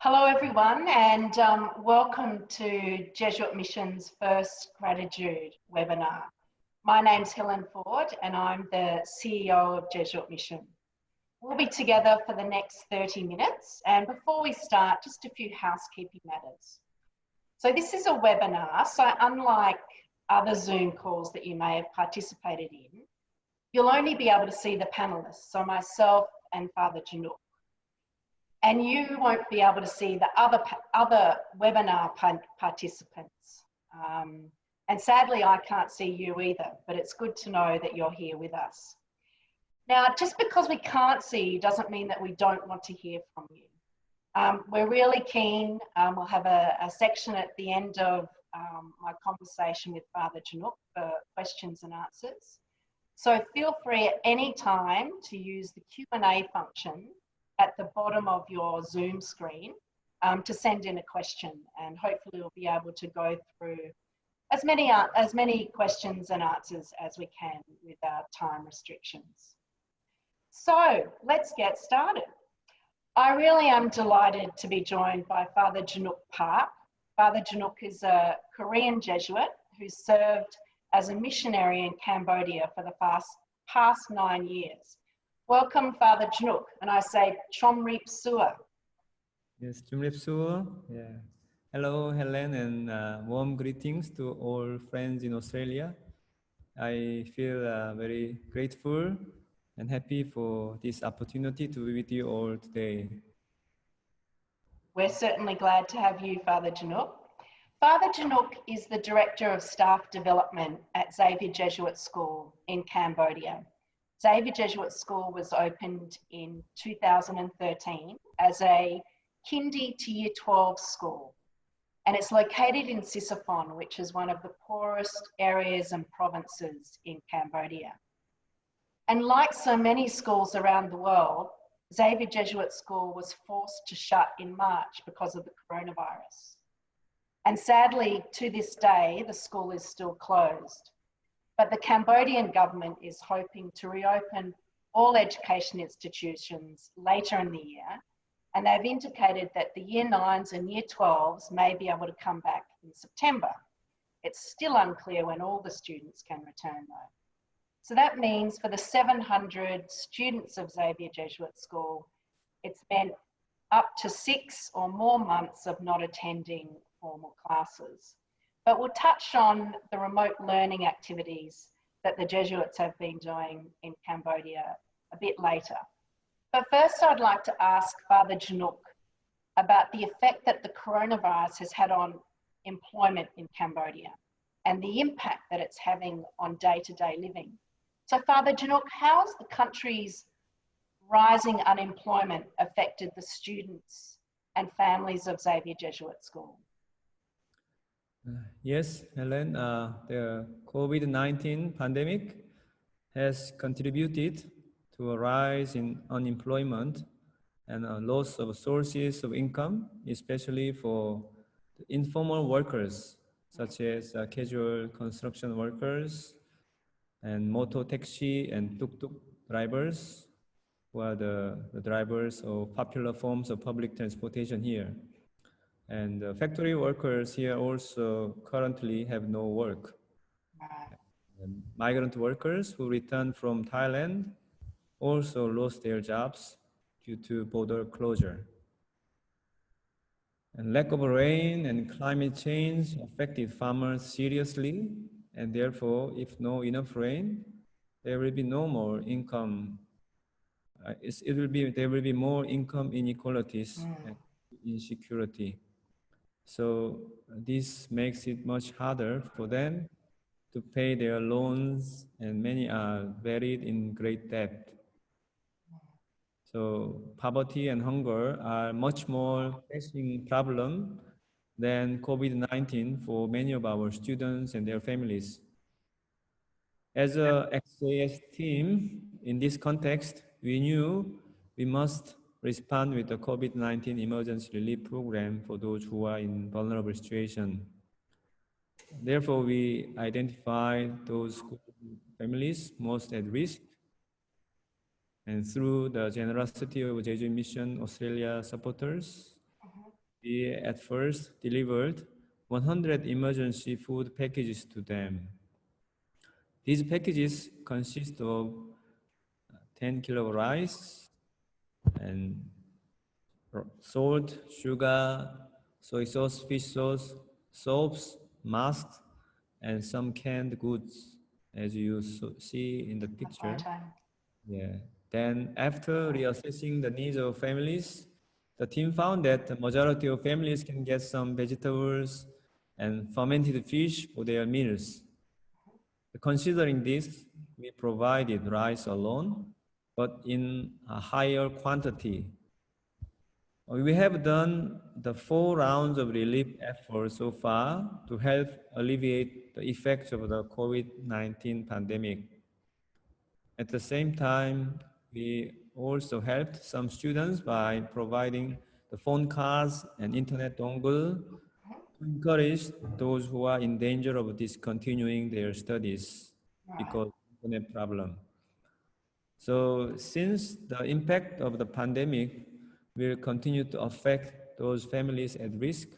Hello everyone, and welcome to Jesuit Mission's first gratitude webinar. My name's Helen Ford and I'm the CEO of Jesuit Mission. We'll be together for the next 30 minutes, and before we start, just a few housekeeping matters. So this is a webinar, so unlike other Zoom calls that you may have participated in, you'll only be able to see the panelists, so myself and Father Jinhyuk. And you won't be able to see the other webinar participants. And sadly, I can't see you either, but it's good to know that you're here with us. Now, just because we can't see you doesn't mean that we don't want to hear from you. We're really keen. We'll have a section at the end of my conversation with Father Jinhyuk for questions and answers. So feel free at any time to use the Q&A function at the bottom of your Zoom screen to send in a question, and hopefully we'll be able to go through as many questions and answers as we can with our time restrictions. So let's get started. I really am delighted to be joined by Father Jinhyuk Park. Father Jinhyuk is a Korean Jesuit who served as a missionary in Cambodia for the past 9 years. Welcome, Father Jinhyuk, and I say Chomrip Sua. Yes, Chomrip Sua. Yeah. Hello, Helen, and warm greetings to all friends in Australia. I feel very grateful and happy for this opportunity to be with you all today. We're certainly glad to have you, Father Jinhyuk. Father Jinhyuk is the Director of Staff Development at Xavier Jesuit School in Cambodia. Xavier Jesuit School was opened in 2013 as a kindy to year 12 school, and it's located in Sisophon, which is one of the poorest areas and provinces in Cambodia. And like so many schools around the world, Xavier Jesuit School was forced to shut in March because of the coronavirus. And sadly, to this day, the school is still closed. But the Cambodian government is hoping to reopen all education institutions later in the year, and they've indicated that the year 9s and year 12s may be able to come back in September. It's still unclear when all the students can return though. So that means for the 700 students of Xavier Jesuit School, it's been up to 6 or more months of not attending formal classes. But we'll touch on the remote learning activities that the Jesuits have been doing in Cambodia a bit later. But first, I'd like to ask Father Jinhyuk about the effect that the coronavirus has had on employment in Cambodia and the impact that it's having on day-to-day living. So Father Jinhyuk, how has the country's rising unemployment affected the students and families of Xavier Jesuit School? Yes, Helen, the COVID-19 pandemic has contributed to a rise in unemployment and a loss of sources of income, especially for the informal workers, such as casual construction workers and motor taxi and tuk-tuk drivers, who are the drivers of popular forms of public transportation here. And factory workers here also currently have no work. And migrant workers who returned from Thailand also lost their jobs due to border closure. And lack of rain and climate change affected farmers seriously, and therefore, if no enough rain, there will be no more income. There will be more income inequalities and insecurity. So this makes it much harder for them to pay their loans, and many are buried in great debt. So poverty and hunger are much more pressing problem than COVID-19 for many of our students and their families. As a XAS team, in this context, we knew we must respond with the COVID-19 emergency relief program for those who are in vulnerable situation. Therefore, we identified those families most at risk, and through the generosity of Jesuit Mission Australia supporters, we at first delivered 100 emergency food packages to them. These packages consist of 10 kilo rice and salt, sugar, soy sauce, fish sauce, soaps, masks, and some canned goods, as you see in the picture. Yeah. Then after reassessing the needs of families, the team found that the majority of families can get some vegetables and fermented fish for their meals. Considering this, we provided rice alone, but in a higher quantity. We have done the 4 rounds of relief efforts so far to help alleviate the effects of the COVID-19 pandemic. At the same time, we also helped some students by providing the phone cards and internet dongle to encourage those who are in danger of discontinuing their studies because of internet problem. So since the impact of the pandemic will continue to affect those families at risk,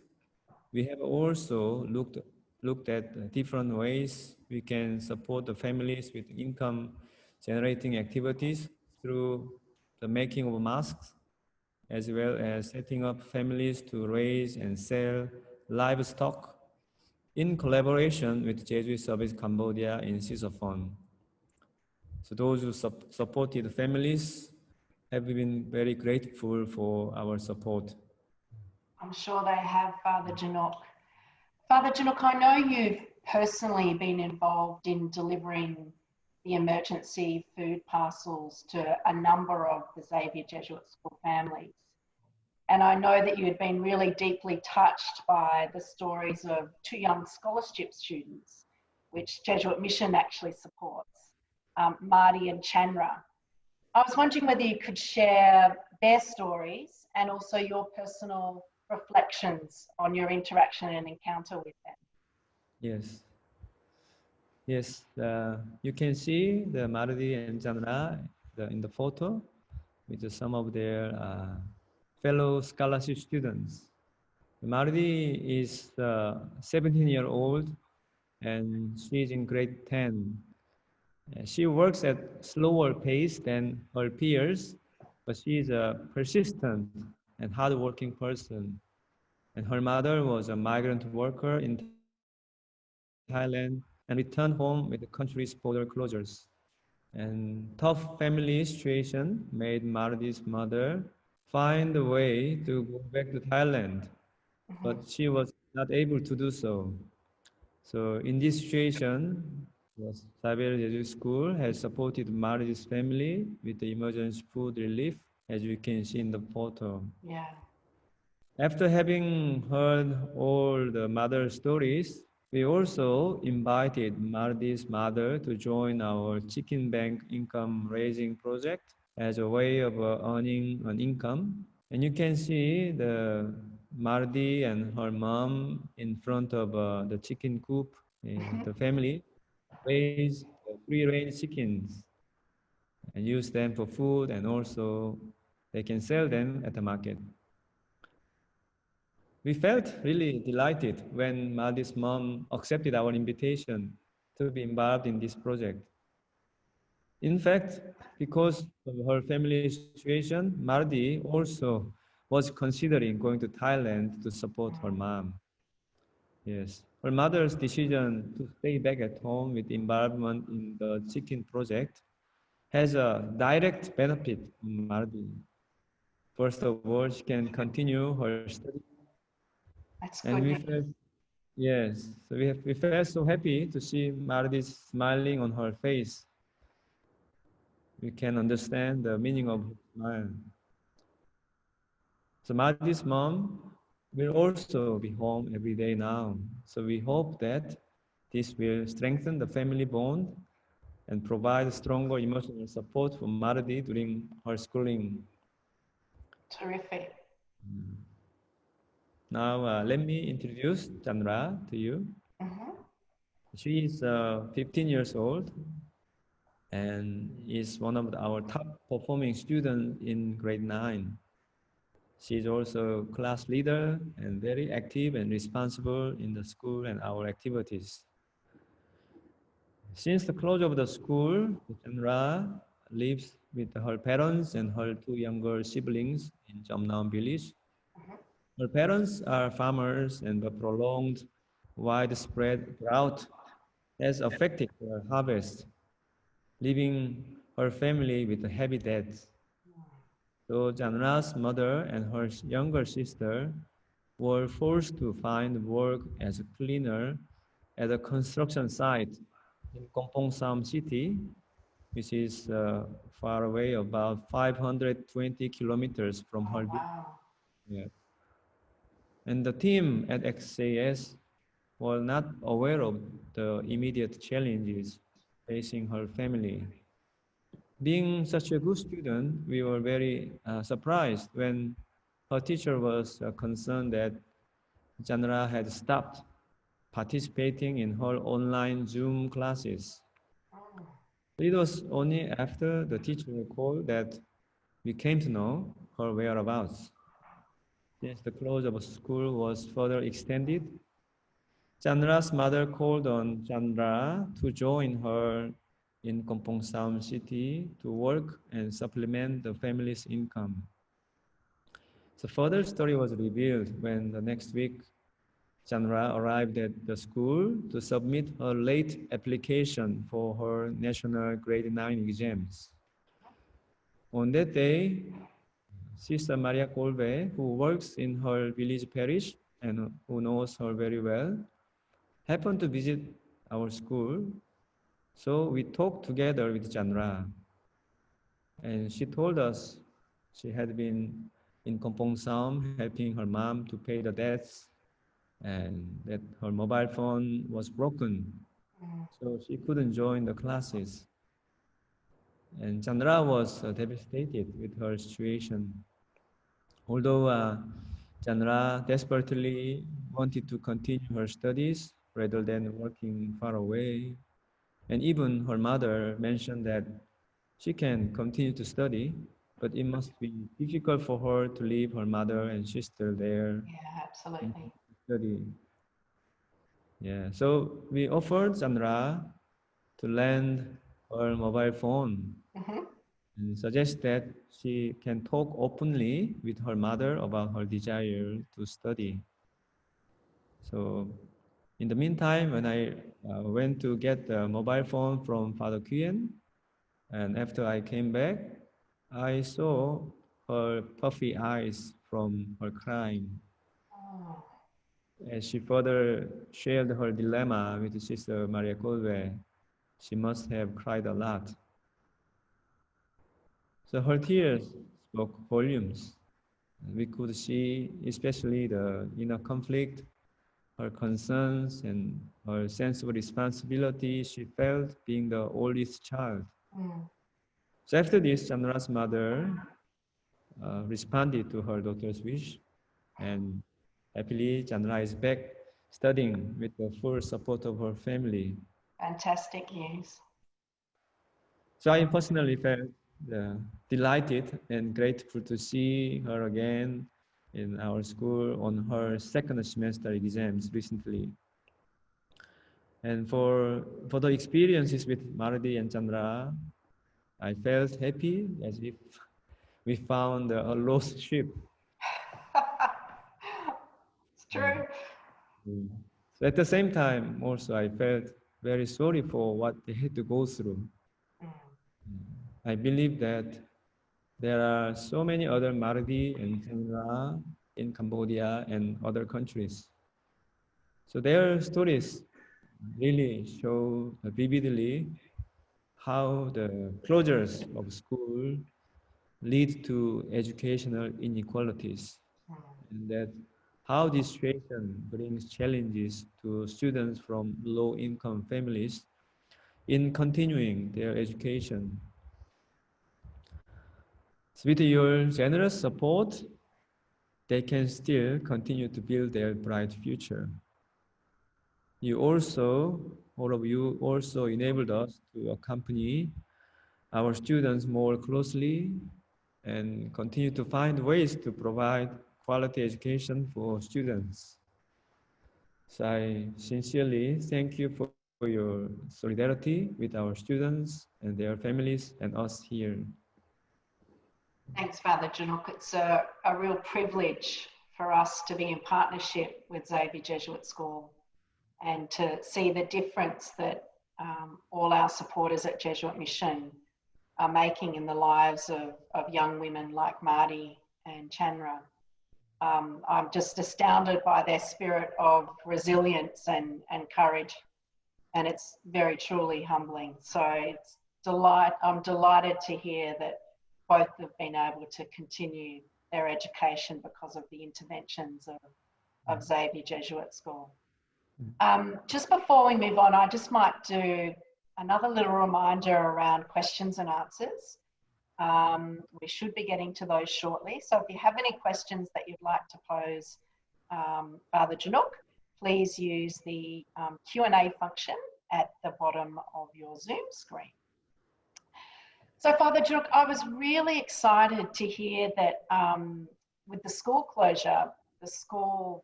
we have also looked at different ways we can support the families with income generating activities through the making of masks, as well as setting up families to raise and sell livestock in collaboration with Jesuit Service Cambodia in Sisophon. So those who supported families have been very grateful for our support. I'm sure they have, Father Jinhyuk. Father Jinhyuk, I know you've personally been involved in delivering the emergency food parcels to a number of the Xavier Jesuit School families. And I know that you had been really deeply touched by the stories of 2 young scholarship students, which Jesuit Mission actually supports, Marty and Chandra. I was wondering whether you could share their stories and also your personal reflections on your interaction and encounter with them. Yes. Yes, you can see the Marty and Chandra in the photo with some of their fellow scholarship students. Marty is 17-year-old and she's in grade 10. She works at slower pace than her peers, but she is a persistent and hardworking person. And her mother was a migrant worker in Thailand and returned home with the country's border closures. And tough family situation made Marty's mother find a way to go back to Thailand, but she was not able to do so. So in this situation, Xavier Jesuit School has supported Marty's family with the emergency food relief, as you can see in the photo. Yeah. After having heard all the mother stories, we also invited Marty's mother to join our chicken bank income raising project as a way of earning an income. And you can see the Marty and her mom in front of the chicken coop. The family raise free-range chickens and use them for food, and also they can sell them at the market. We felt really delighted when Marty's mom accepted our invitation to be involved in this project. In fact, because of her family situation, Marty also was considering going to Thailand to support her mom. Yes, her mother's decision to stay back at home with involvement in the chicken project has a direct benefit on Marty. First of all, she can continue her study. That's And good we news. felt, yes, so we felt so happy to see Marty smiling on her face. We can understand the meaning of her smile. So Marty's mom will also be home every day now. So we hope that this will strengthen the family bond and provide stronger emotional support for Marty during her schooling. Terrific. Now, let me introduce Chandra to you. She is 15 years old and is one of our top performing students in grade 9. She is also class leader and very active and responsible in the school and our activities. Since the close of the school, Chandra lives with her parents and her two younger siblings in Jamnaam village. Her parents are farmers and the prolonged, widespread drought has affected her harvest, leaving her family with a heavy debt. So Janra's mother and her younger sister were forced to find work as a cleaner at a construction site in Kompong Sam city, which is far away, about 520 kilometers from Oh, her village. wow. Yeah. And the team at XAS was not aware of the immediate challenges facing her family. Being such a good student, we were very surprised when her teacher was concerned that Janra had stopped participating in her online Zoom classes. It was only after the teacher called that we came to know her whereabouts. Since the close of school was further extended, Chandra's mother called on Chandra to join her in Kompong Sam city to work and supplement the family's income. The further story was revealed when the next week Chandra arrived at the school to submit her late application for her national grade 9 exams. On that day, Sister Maria Colbe, who works in her village parish and who knows her very well, happened to visit our school. So we talked together with Chandra, and she told us she had been in Kompong Sam helping her mom to pay the debts and that her mobile phone was broken. So she couldn't join the classes. And Chandra was devastated with her situation. Although Chandra desperately wanted to continue her studies rather than working far away, and even her mother mentioned that she can continue to study, but it must be difficult for her to leave her mother and sister there Yeah, and absolutely. study. Yeah, so we offered Chandra to lend her mobile phone Mm-hmm. and suggest that she can talk openly with her mother about her desire to study. So in the meantime, when I went to get the mobile phone from Father Kuyen, and after I came back, I saw her puffy eyes from her crying. Oh, As she further shared her dilemma with Sister Maria Colbe, she must have cried a lot. So her tears spoke volumes. We could see especially the inner conflict, her concerns, and her sense of responsibility she felt being the oldest child. mm, So after this, Chandra's mother responded to her daughter's wish, and happily, Chandra is back studying with the full support of her family. fantastic news. So I personally felt delighted and grateful to see her again in our school on her second semester exams recently. And for the experiences with Maradi and Chandra, I felt happy as if we found a lost ship. It's true. Mm. So at the same time, also I felt very sorry for what they had to go through. Mm, I believe that there are so many other Maradi and Chandra in Cambodia and other countries. So their stories really show vividly how the closures of school lead to educational inequalities, mm. and that how this situation brings challenges to students from low-income families in continuing their education. So with your generous support, they can still continue to build their bright future. You also, all of you also enabled us to accompany our students more closely and continue to find ways to provide quality education for students. So I sincerely thank you for your solidarity with our students and their families and us here. Thanks, Father Jinhyuk. It's a real privilege for us to be in partnership with Xavier Jesuit School and to see the difference that all our supporters at Jesuit Mission are making in the lives of young women like Marty and Chanra. I'm just astounded by their spirit of resilience and courage, and it's very truly humbling. So I'm delighted to hear that both have been able to continue their education because of the interventions of Xavier Jesuit School. Just before we move on, I just might do another little reminder around questions and answers. We should be getting to those shortly. So if you have any questions that you'd like to pose Father Jinhyuk, please use the Q&A function at the bottom of your Zoom screen. So Father Jinhyuk, I was really excited to hear that with the school closure, the school,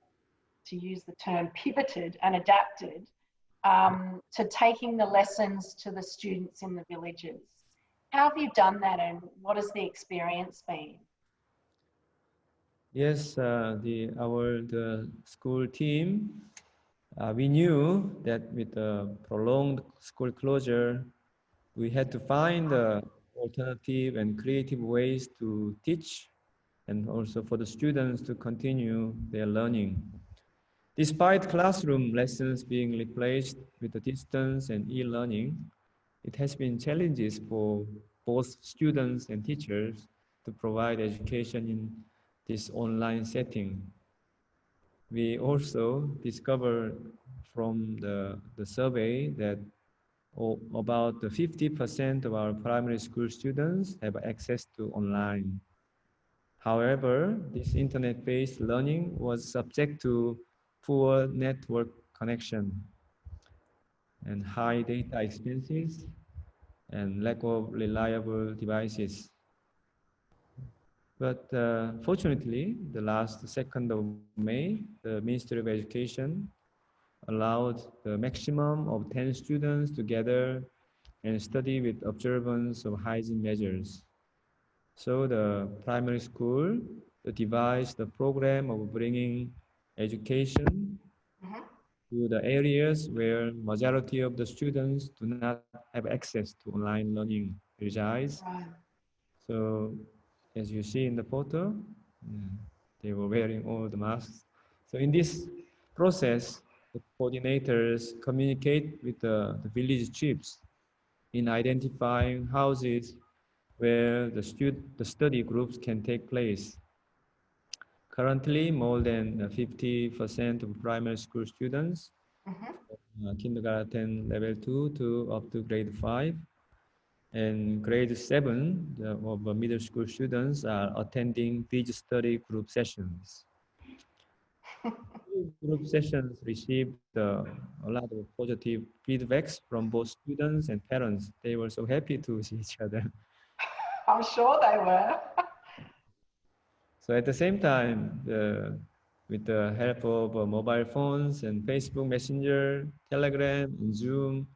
to use the term, pivoted and adapted to taking the lessons to the students in the villages. How have you done that, and what has the experience been? Yes, the school team, we knew that with the prolonged school closure, we had to find alternative and creative ways to teach and also for the students to continue their learning. Despite classroom lessons being replaced with the distance and e-learning, it has been challenges for both students and teachers to provide education in this online setting. We also discovered from the survey that about 50% of our primary school students have access to online. However, this internet-based learning was subject to poor network connection and high data expenses and lack of reliable devices. But fortunately, the last 2nd of May, the Ministry of Education allowed the maximum of 10 students to gather and study with observance of hygiene measures. So the primary school devised the program of bringing education to the areas where majority of the students do not have access to online learning resides. Right. So as you see in the photo, they were wearing all the masks. So in this process, the coordinators communicate with the village chiefs in identifying houses where the study groups can take place. Currently, more than 50% of primary school students, kindergarten level 2 to up to grade 5, and grade 7 of the middle school students are attending these study group sessions. Group sessions received a lot of positive feedbacks from both students and parents. They were so happy to see each other. I'm sure they were. So at the same time, with the help of mobile phones and Facebook Messenger, Telegram, and Zoom,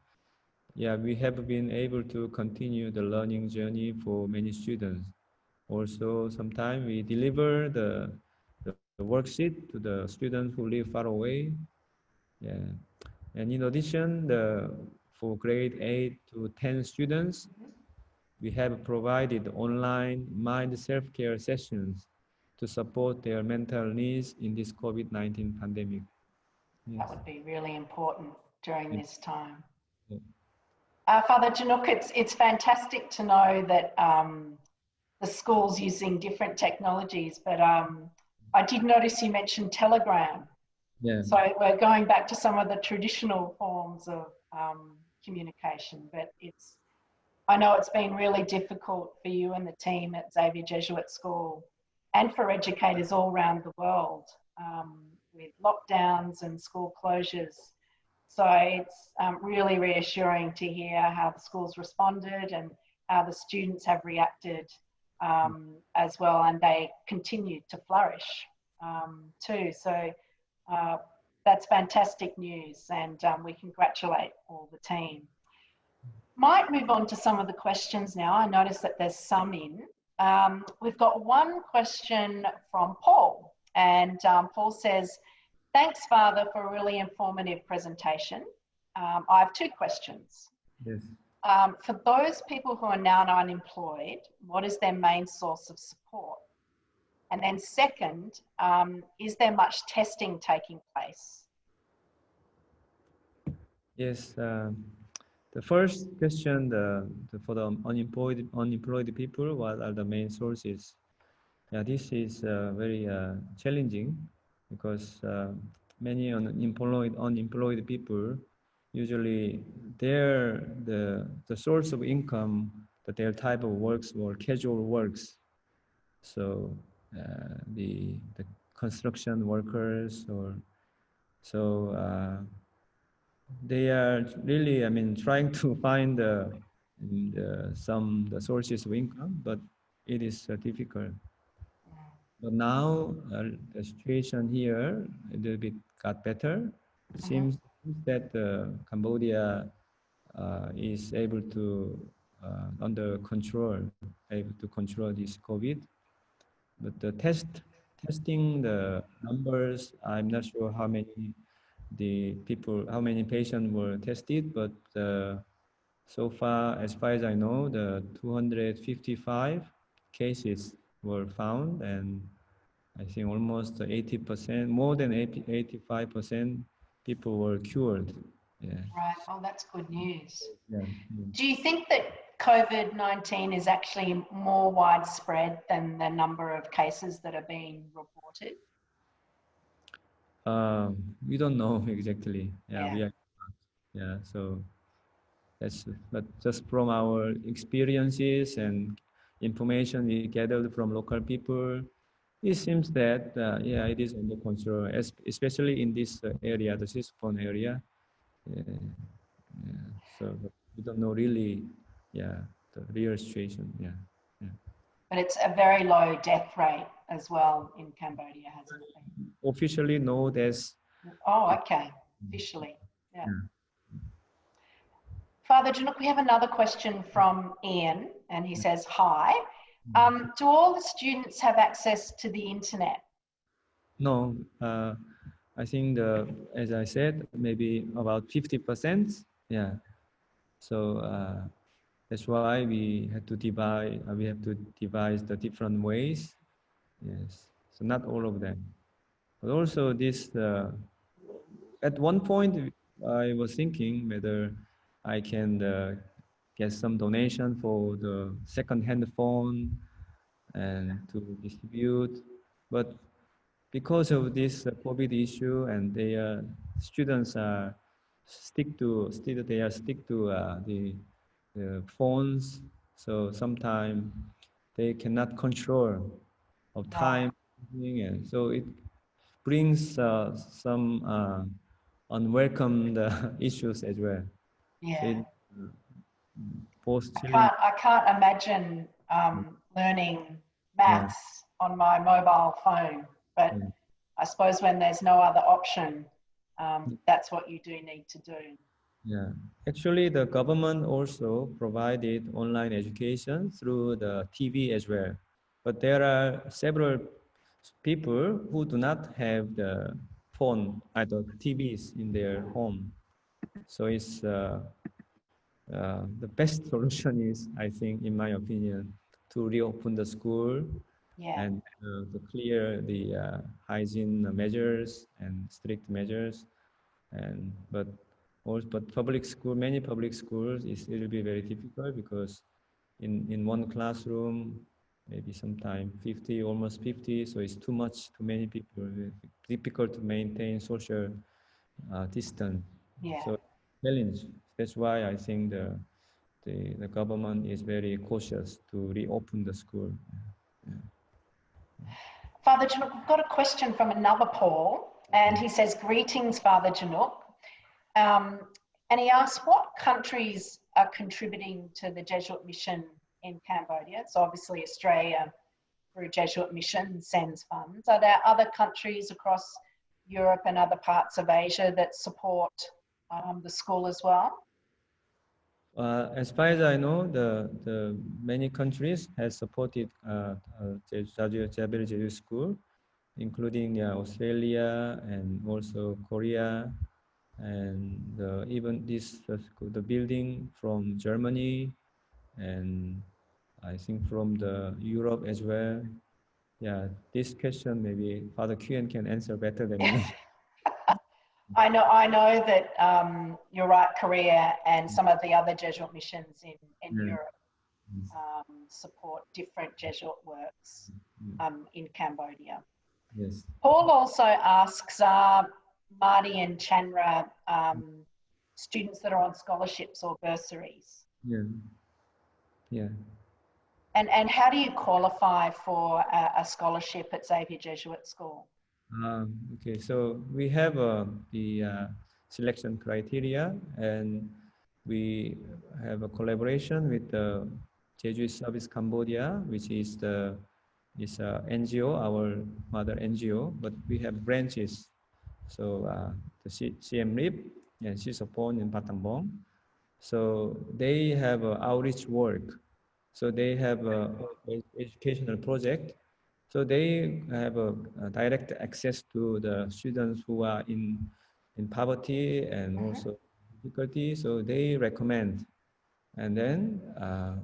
yeah, we have been able to continue the learning journey for many students. Also, sometimes we deliver the worksheet to the students who live far away. Yeah. And in addition, for grade 8 to 10 students, we have provided online mind self-care sessions to support their mental needs in this COVID-19 pandemic. Yes. That would be really important during Yeah. this time. Yeah. Father Jinhyuk, it's fantastic to know that the school's using different technologies, but I did notice you mentioned Telegram. Yeah. So we're going back to some of the traditional forms of communication, but I know it's been really difficult for you and the team at Xavier Jesuit School and for educators all around the world with lockdowns and school closures. So it's really reassuring to hear how the schools responded and how the students have reacted as well, and they continue to flourish too. So that's fantastic news, and we congratulate all the team. Might move on to some of the questions now. I noticed that there's some in. We've got one question from Paul, and Paul says, thanks, Father, for a really informative presentation. I have two questions. Yes. For those people who are now unemployed, what is their main source of support? And then second, is there much testing taking place? Yes. The first question, for the unemployed people, what are the main sources? Yeah, this is very challenging because many unemployed people usually the source of income, their type of works or casual works. So the construction workers they are really, I mean, trying to find the sources of income, but it is difficult. But now the situation here a little bit got better. It seems that Cambodia is able to under control, able to control this COVID. But the testing the numbers, I'm not sure how many patients were tested, but so far as I know, the 255 cases were found, and I think almost 80%, more than 85% people were cured. Yeah. Right. Oh, that's good news. Yeah. Do you think that COVID-19 is actually more widespread than the number of cases that are being reported? We don't know exactly. Yeah. So but just from our experiences and information we gathered from local people, it seems that it is under control, especially in this area, the Sisphone area. So we don't know really, the real situation. But it's a very low death rate as well in Cambodia, hasn't it been? Officially, no deaths. Oh, okay. Officially, yeah. Father Jinhyuk, we have another question from Ian, and he says, hi. Do all the students have access to the internet? No, I think as I said, maybe about 50%. Yeah. So that's why we have to devise the different ways. Yes. So not all of them, but also this. At one point, I was thinking whether I can get some donation for the second-hand phone and to distribute, but because of this COVID issue, and their students are stick to the phones, so sometimes they cannot control of time, and so it brings some unwelcome issues as well. Yeah. So I can't imagine learning maths on my mobile phone, but I suppose when there's no other option, that's what you do need to do. Yeah, actually the government also provided online education through the TV as well. But there are several people who do not have the phone, either TVs in their home. So it's the best solution is, I think, in my opinion, to reopen the school and to clear the hygiene measures and strict measures. But many public schools, it will be very difficult because in one classroom, maybe sometime 50, almost 50, so it's too many people. It's difficult to maintain social distance. Yeah. So challenge. That's why I think the government is very cautious to reopen the school. Father Jinhyuk, we've got a question from another Paul, and he says, greetings, Father Jinhyuk. And he asks, what countries are contributing to the Jesuit mission in Cambodia. So obviously Australia through Jesuit Mission sends funds. Are there other countries across Europe and other parts of Asia that support the school as well? As far as I know, the many countries has supported Xavier Jesuit School, including Australia and also Korea, and even this the building from Germany, and I think from the Europe as well. Yeah, this question maybe Father Kuan can answer better than me. I know that you're right, Korea and some of the other Jesuit missions in Yeah. Europe support different Jesuit works in Cambodia. Yes. Paul also asks, Marty and Chandra students that are on scholarships or bursaries? Yeah. Yeah. And how do you qualify for a scholarship at Xavier Jesuit School? Okay, so we have the selection criteria, and we have a collaboration with the Jesuit Service Cambodia, which is a NGO, our mother NGO, but we have branches. So the CM RIP, and she's born in Battambang. So they have outreach work. So they have a educational project. So they have a direct access to the students who are in poverty and also difficulty. So they recommend, and then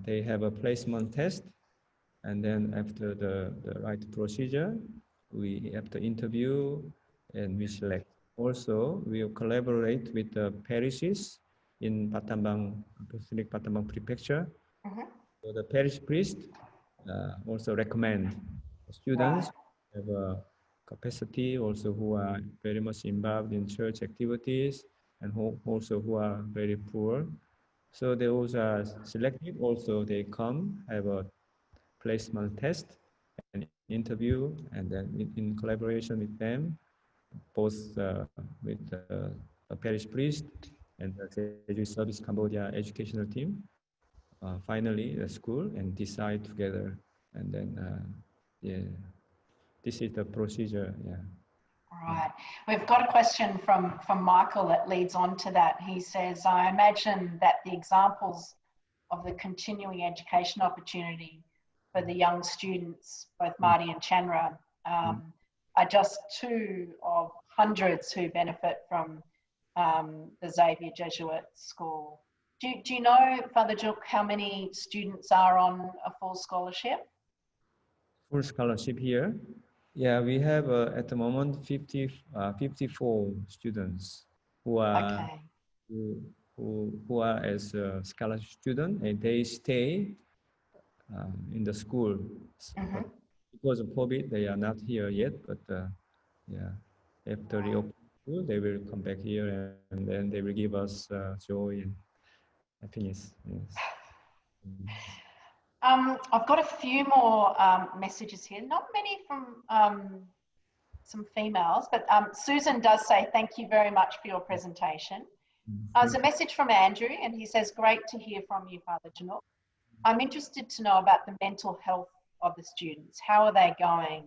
they have a placement test. And then after the right procedure, we have the interview and we select. Also, we collaborate with the parishes in Battambang, Battambang Prefecture. So the parish priest also recommend students have a capacity, also who are very much involved in church activities, and also who are very poor. So those are selected. Also, they come have a placement test and interview, and then in collaboration with them, both with the parish priest and the Jesuit Service Cambodia educational team, finally the school, and decide together. And then, yeah, this is the procedure. Yeah. Right. We've got a question from Michael that leads on to that. He says, I imagine that the examples of the continuing education opportunity for the young students, both Marty and Chandra, are just two of hundreds who benefit from the Xavier Jesuit School. Do you know, Father Juk, how many students are on a full scholarship? Full scholarship here. Yeah, we have at the moment 54 students who are Okay. who are as a scholarship student, and they stay in the school. But because of COVID, they are not here yet. But yeah, after reopen school, they will come back here, and then they will give us joy and happiness. Yes. I've got a few more messages here, not many from some females, but Susan does say, thank you very much for your presentation. There's a message from Andrew, and he says, great to hear from you, Father Jinhyuk. I'm interested to know about the mental health of the students. How are they going?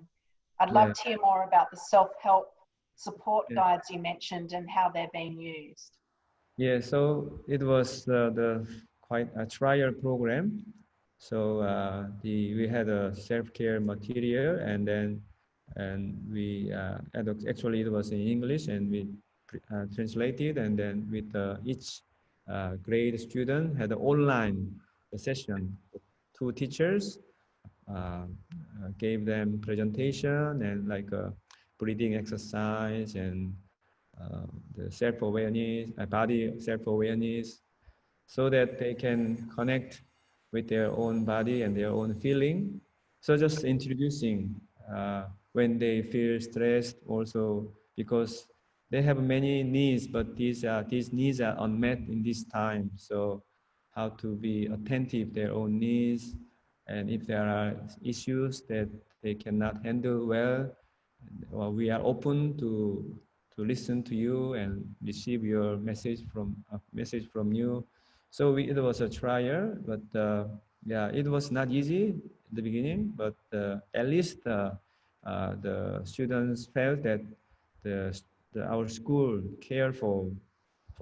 I'd love to hear more about the self-help support guides you mentioned and how they're being used. Yeah, so it was the quite a trial program. So we had a self-care material, and then we actually it was in English, and we translated, and then with each grade student had an online session. Two teachers gave them presentation and like a breathing exercise and the self-awareness, body self-awareness, so that they can connect with their own body and their own feeling. So just introducing when they feel stressed also, because they have many needs, but these needs are unmet in this time. So how to be attentive their own needs, and if there are issues that they cannot handle well, we are open to listen to you and receive your message from you. So it was a trial, but yeah, it was not easy at the beginning, but at least the students felt that the, our school cared for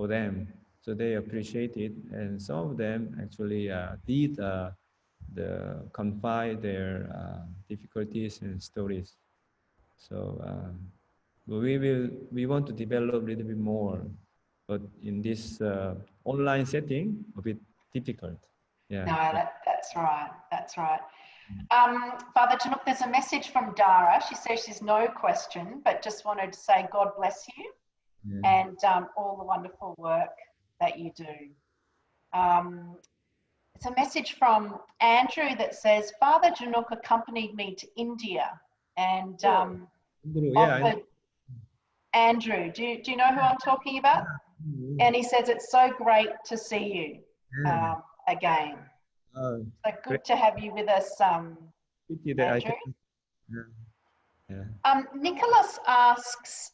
them, so they appreciate it, and some of them actually did confide their difficulties and stories. So we want to develop a little bit more, but in this online setting, a bit difficult. Yeah. No, that's right. That's right. Father Chinook, there's a message from Dara. She says she's no question, but just wanted to say God bless you and all the wonderful work that you do. It's a message from Andrew that says, Father Chinook accompanied me to India and offered, Andrew, do you know who I'm talking about? And he says, it's so great to see you again. So good to have you with us, Andrew. Nicholas asks,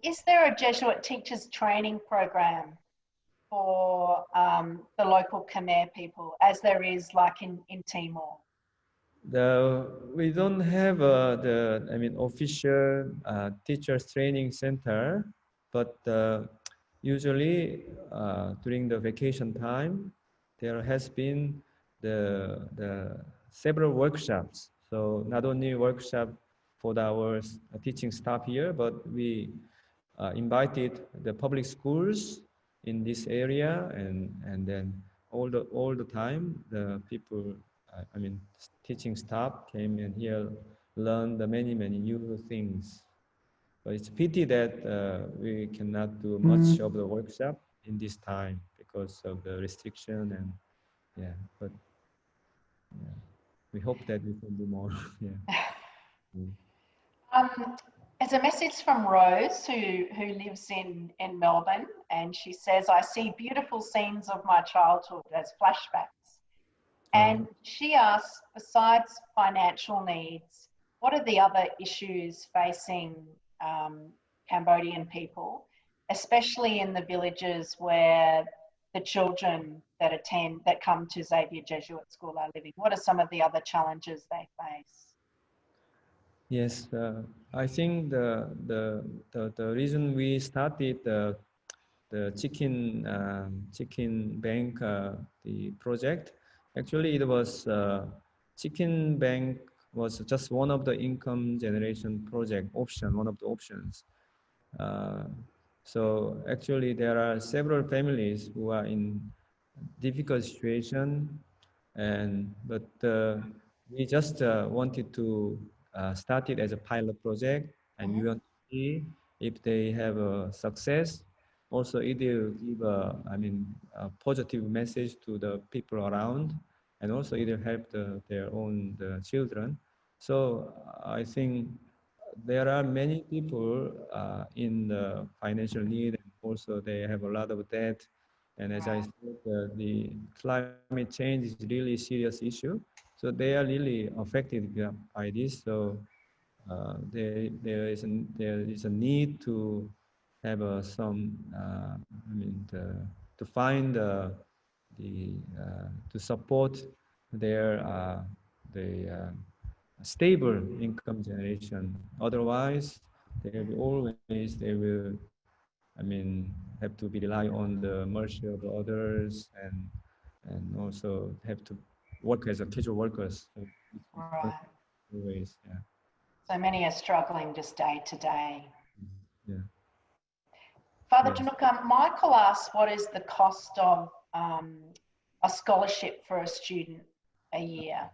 is there a Jesuit teachers training program for the local Khmer people, as there is like in Timor? We don't have official teachers training center, but usually during the vacation time, there has been the several workshops. So not only workshop for our teaching staff here, but we invited the public schools in this area, and then all the time the people, teaching staff came in here, learned the many new things. But it's a pity that we cannot do much of the workshop in this time because of the restriction, and but we hope that we can do more. There's a message from Rose who lives in Melbourne, and she says, I see beautiful scenes of my childhood as flashbacks. And she asks, besides financial needs, what are the other issues facing Cambodian people, especially in the villages where the children that come to Xavier Jesuit School are living? What are some of the other challenges they face? Yes, I think the reason we started the chicken bank the project, actually it was chicken bank was just one of the income generation project option, one of the options. So actually there are several families who are in difficult situation, but we just wanted to start it as a pilot project, and we want to see if they have a success. Also, it will give a positive message to the people around, and also it will help their own children. So I think there are many people in the financial need, and also they have a lot of debt. And as I said, the climate change is really a serious issue. So they are really affected by this. So there is a need to have to find to support their stable income generation. Otherwise, they will have to be rely on the mercy of others, and also have to work as a casual workers. So always, yeah. So many are struggling just day to day. Yeah. Father Jinhyuk, Michael asks, what is the cost of a scholarship for a student a year?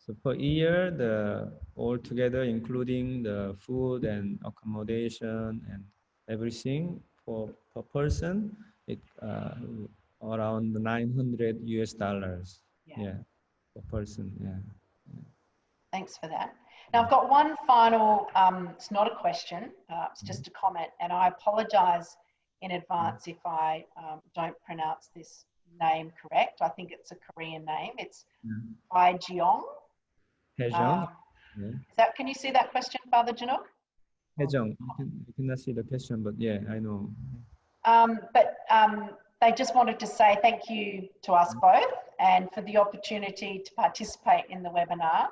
So per year, altogether, including the food and accommodation and everything per person, it around $900 per person. Yeah. Thanks for that. Now I've got one final, it's not a question, it's just a comment, and I apologise in advance if I don't pronounce this name correct. I think it's a Korean name. It's Haejeong. Can you see that question, Father Jinhyuk? Haejeong, I cannot see the question, but yeah, I know. They just wanted to say thank you to us both, and for the opportunity to participate in the webinar,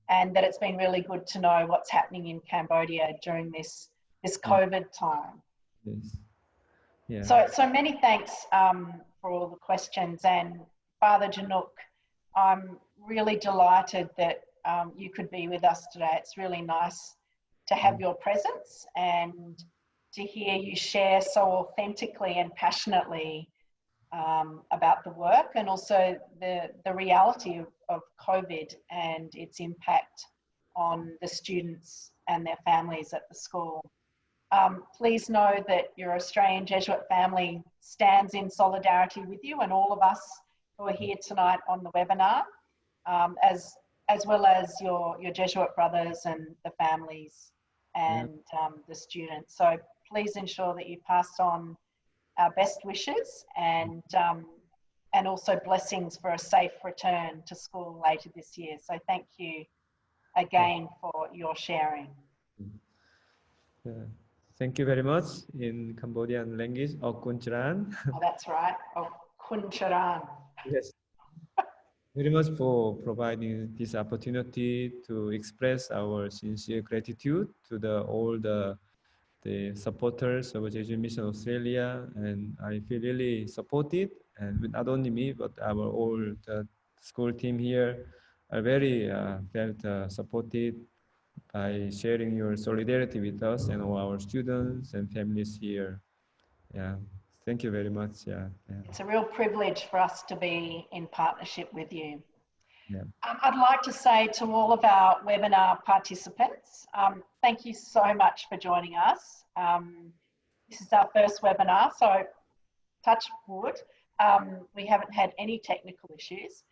and that it's been really good to know what's happening in Cambodia during this COVID time. Yes. Yeah. So many thanks for all the questions. And Father Jinhyuk, I'm really delighted that you could be with us today. It's really nice to have your presence and to hear you share so authentically and passionately about the work, and also the reality of COVID and its impact on the students and their families at the school. Please know that your Australian Jesuit family stands in solidarity with you and all of us who are here tonight on the webinar, as well as your Jesuit brothers and the families and the students. So please ensure that you pass on our best wishes and also blessings for a safe return to school later this year. So thank you again for your sharing. Thank you very much in Cambodian language, Okun Charan. Oh, that's right, Okun Charan. Yes. Very much for providing this opportunity to express our sincere gratitude to all the supporters of Jesuit Mission Australia, and I feel really supported, and not only me but all the school team here are very felt supported by sharing your solidarity with us and all our students and families here. Yeah, thank you very much. Yeah. It's a real privilege for us to be in partnership with you. Yeah. I'd like to say to all of our webinar participants, thank you so much for joining us. This is our first webinar, so touch wood, we haven't had any technical issues.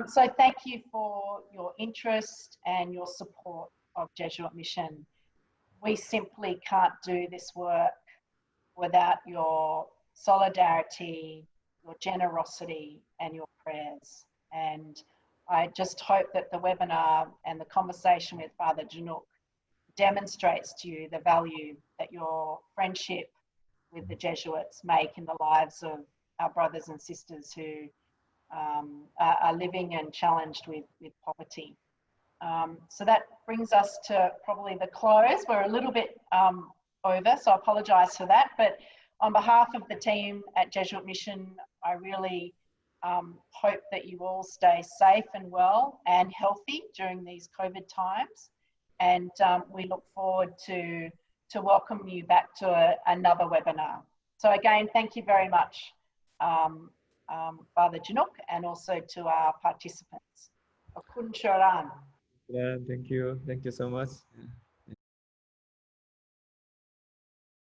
So thank you for your interest and your support of Jesuit Mission. We simply can't do this work without your solidarity, your generosity, and your prayers. And I just hope that the webinar and the conversation with Father Jinhyuk demonstrates to you the value that your friendship with the Jesuits make in the lives of our brothers and sisters who are living and challenged with poverty. So that brings us to probably the close. We're a little bit over, so I apologise for that. But on behalf of the team at Jesuit Mission, I really hope that you all stay safe and well and healthy during these COVID times. And we look forward to welcome you back to another webinar. So again, thank you very much, Father Jinhyuk, and also to our participants. Okun Charan. Yeah, thank you so much.